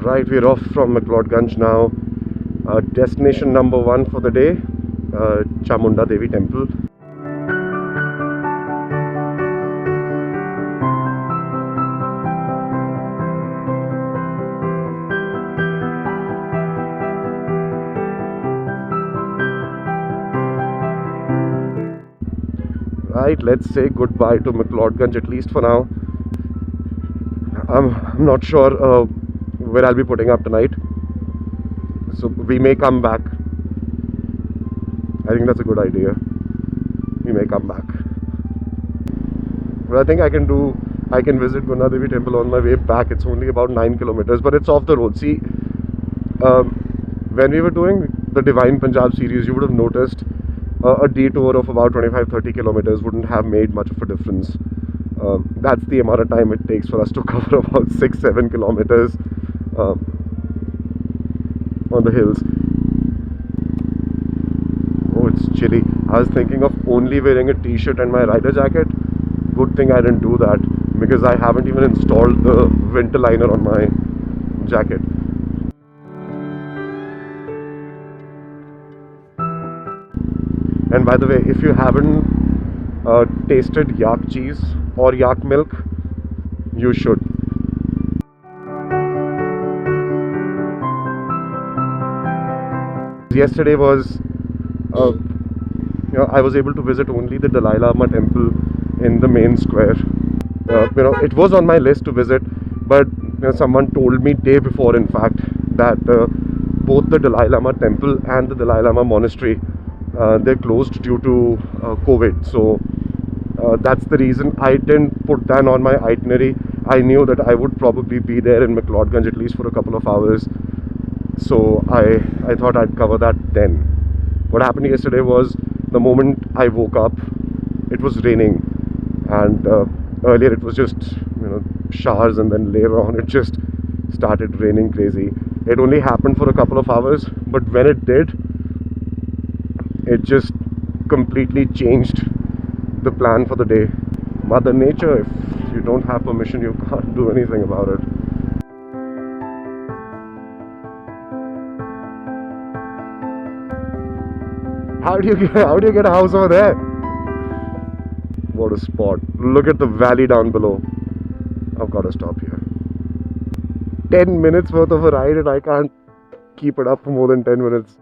Right, we're off from McLeodganj now. Destination number 1 for the day, Chamunda Devi Temple. Right, let's say goodbye to McLeodganj at least for now. I'm not sure where I'll be putting up tonight, so we may come back. I think that's a good idea. We may come back. But I think I can visit Gunna Devi Temple on my way back. It's only about 9 kilometers, but it's off the road. See, when we were doing the Divine Punjab series, you would have noticed a detour of about 25-30 kilometers wouldn't have made much of a difference. That's the amount of time it takes for us to cover about 6-7 kilometers on the hills. Oh, it's chilly. I was thinking of only wearing a t-shirt and my rider jacket. Good thing I didn't do that, because I haven't even installed the winter liner on my jacket. And by the way, if you haven't tasted yak cheese or yak milk, you should. Yesterday was, I was able to visit only the Dalai Lama Temple in the main square. It was on my list to visit, but someone told me day before, in fact, that both the Dalai Lama Temple and the Dalai Lama Monastery, they're closed due to COVID. So that's the reason I didn't put that on my itinerary. I knew that I would probably be there in McLeodganj at least for a couple of hours, so I thought I'd cover that then. What happened yesterday was, the moment I woke up, it was raining, and earlier it was just showers, and then later on it just started raining crazy. It only happened for a couple of hours, but when it did, it just completely changed the plan for the day. Mother Nature, if you don't have permission, you can't do anything about it. How do you get a house over there? What a spot. Look at the valley down below. I've got to stop here. 10 minutes worth of a ride, and I can't keep it up for more than 10 minutes.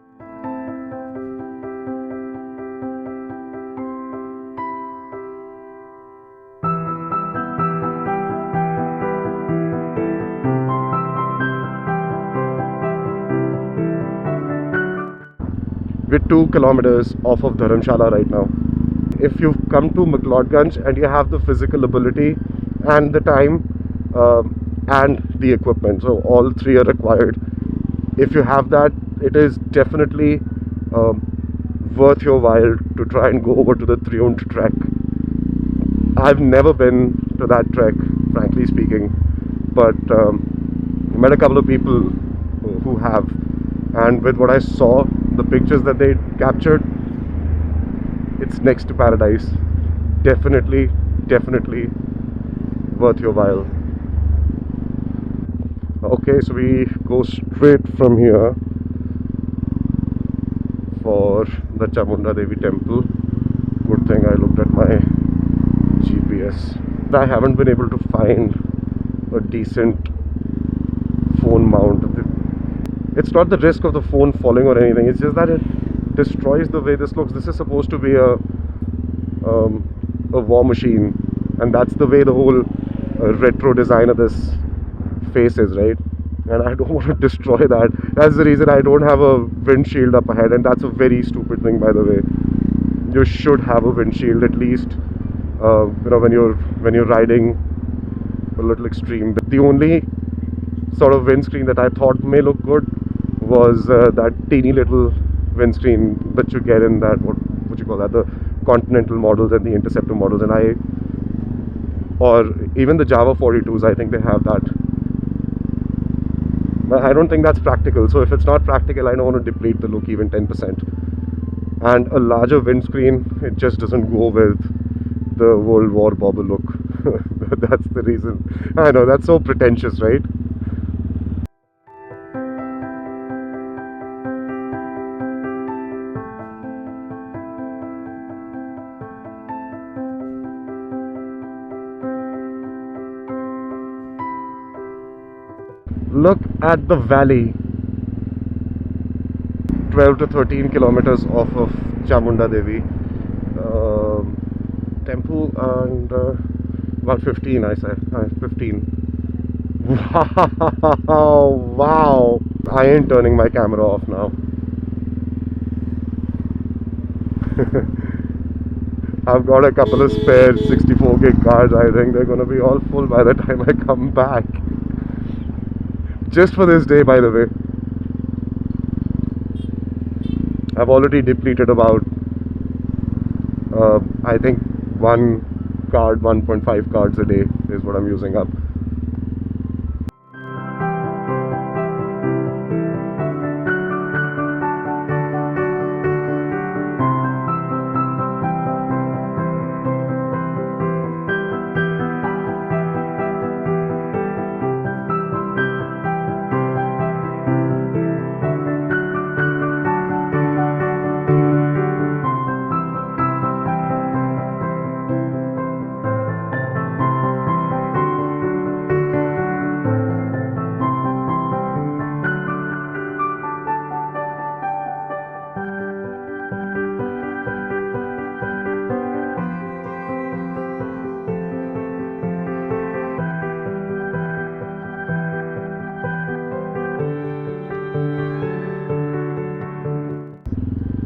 We're 2 kilometers off of Dharamshala right now. If you've come to McLeodganj and you have the physical ability and the time and the equipment, so all 3 are required. If you have that, it is definitely worth your while to try and go over to the Triumph trek. I've never been to that trek, frankly speaking, but met a couple of people who have, and with what I saw, the pictures that they captured, it's next to paradise. Definitely worth your while. Okay, so we go straight from here for the Chamunda Devi Temple. Good thing I looked at my GPS. I haven't been able to find a decent phone mount. It's not the risk of the phone falling or anything, it's just that it destroys the way this looks. This is supposed to be a war machine, and that's the way the whole retro design of this face is, right? And I don't want to destroy that. That's the reason I don't have a windshield up ahead, and that's a very stupid thing, by the way. You should have a windshield at least, when you're riding a little extreme. The only sort of windscreen that I thought may look good was that teeny little windscreen that you get in that, what you call that, the Continental models and the Interceptor models, and or even the Jawa 42s, I think they have that. But I don't think that's practical, so if it's not practical, I don't want to deplete the look even 10%. And a larger windscreen, it just doesn't go with the World War bobble look. That's the reason. I know, that's so pretentious, right? Look at the valley. 12 to 13 kilometers off of Chamunda Devi temple, and about 15, I said. 15. Wow, wow. I ain't turning my camera off now. I've got a couple of spare 64 gig cards. I think they're gonna be all full by the time I come back. Just for this day, by the way. I've already depleted about I think 1.5 cards a day is what I'm using up.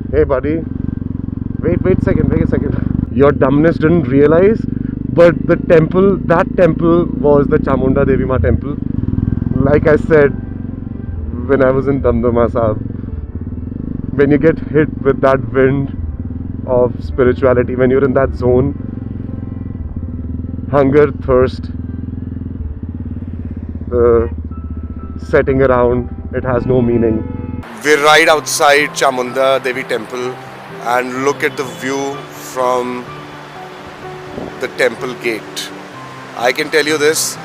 Hey buddy, wait a second. Your dumbness didn't realize, but that temple was the Chamunda Devi Ma Temple. Like I said, when I was in Damdama Sahib, when you get hit with that wind of spirituality, when you're in that zone, hunger, thirst, the setting around, it has no meaning. We're right outside Chamunda Devi Temple, and look at the view from the temple gate. I can tell you this,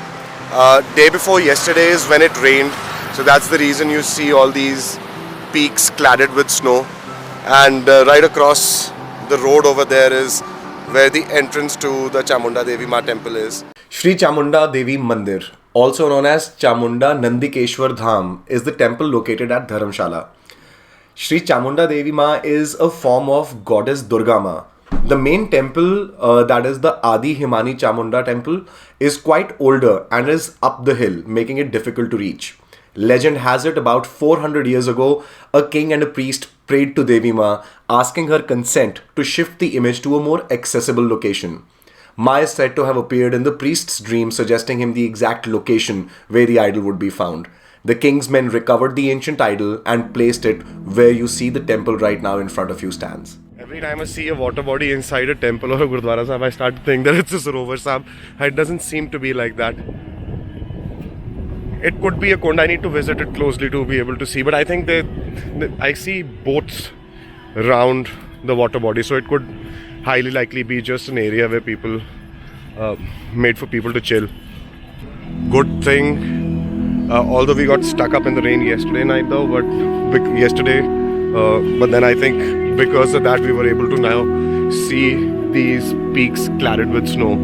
day before yesterday is when it rained, so that's the reason you see all these peaks cladded with snow, and right across the road over there is where the entrance to the Chamunda Devi Ma Temple is. Shri Chamunda Devi Mandir, also known as Chamunda Nandikeshwar Dham, is the temple located at Dharamshala. Shri Chamunda Devi Ma is a form of goddess Durga Ma. The main temple, that is the Adi Himani Chamunda temple, is quite older and is up the hill, making it difficult to reach. Legend has it about 400 years ago, a king and a priest prayed to Devi Ma, asking her consent to shift the image to a more accessible location. Ma is said to have appeared in the priest's dream, suggesting him the exact location where the idol would be found. The king's men recovered the ancient idol and placed it where you see the temple right now in front of you stands. Every time I see a water body inside a temple or a Gurdwara Sahib, I start to think that it's a Sarovar Sahib. It doesn't seem to be like that. It could be a Kund. I need to visit it closely to be able to see. But I think I see boats around the water body, so it could highly likely be just an area where people made for people to chill. Good thing, although we got stuck up in the rain yesterday night though, but then I think because of that we were able to now see these peaks cladded with snow.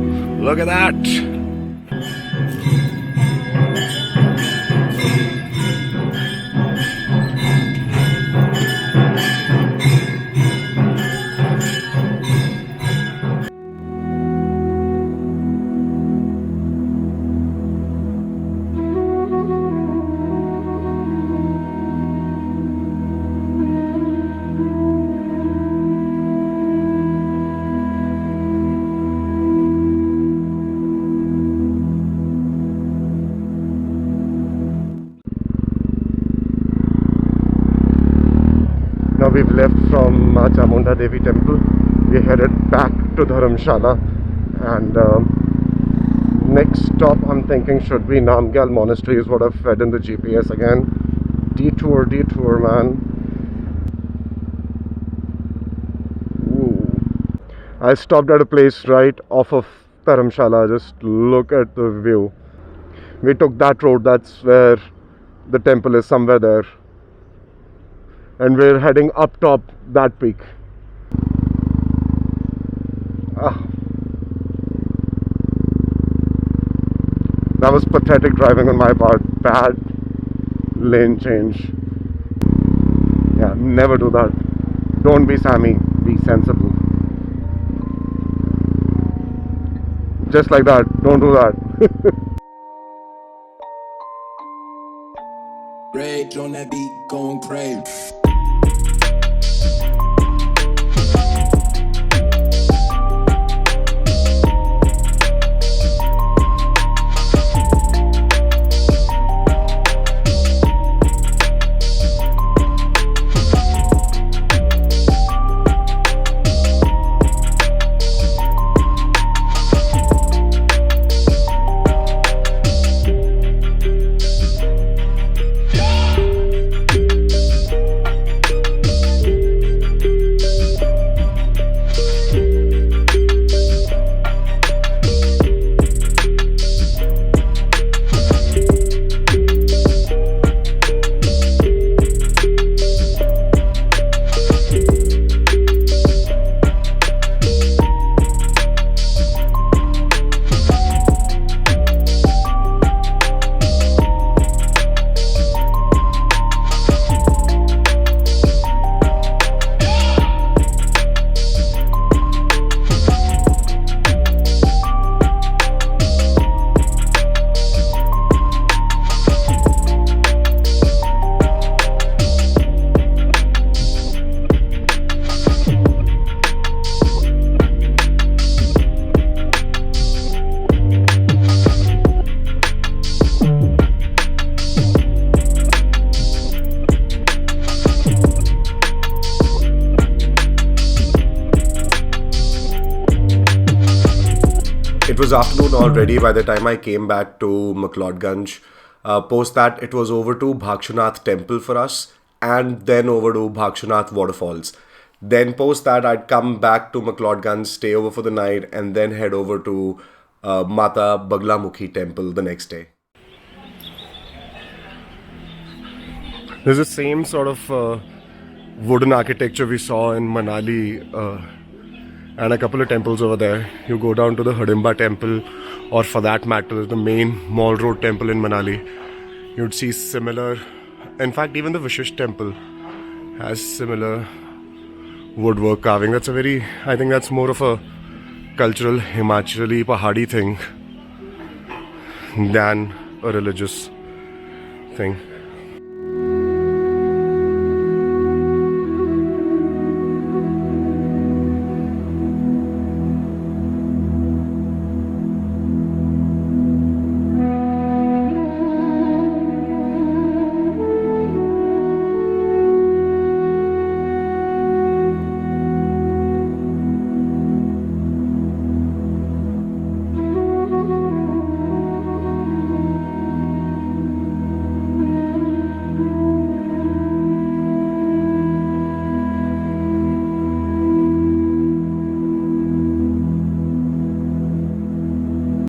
Look at that! Now we've left from Chamunda Devi Temple. We headed back to Dharamshala, and next stop I'm thinking should be Namgyal Monastery is what I've fed in the GPS again. Detour man. Ooh. I stopped at a place right off of Dharamshala. Just look at the view. We took that road, that's where the temple is, somewhere there. And we're heading up top that peak. That was pathetic driving on my part. Bad. lane change. Yeah, never do that. Don't be Sammy, be sensible. Just like that, don't do that. Rage on that beat, going crazy. It was afternoon already by the time I came back to McLeodganj. Post that, it was over to Bhagshu Nath Temple for us, and then over to Bhagshu Nath Waterfalls. Then post that, I'd come back to McLeodganj, stay over for the night, and then head over to Mata Baglamukhi Temple the next day. There's the same sort of wooden architecture we saw in Manali, and a couple of temples over there. You go down to the Hidimba Temple, or for that matter, the main Mall Road Temple in Manali. You'd see similar, in fact, even the Vishish Temple has similar woodwork carving. That's a very, I think that's more of a cultural Himachali Pahadi thing than a religious thing.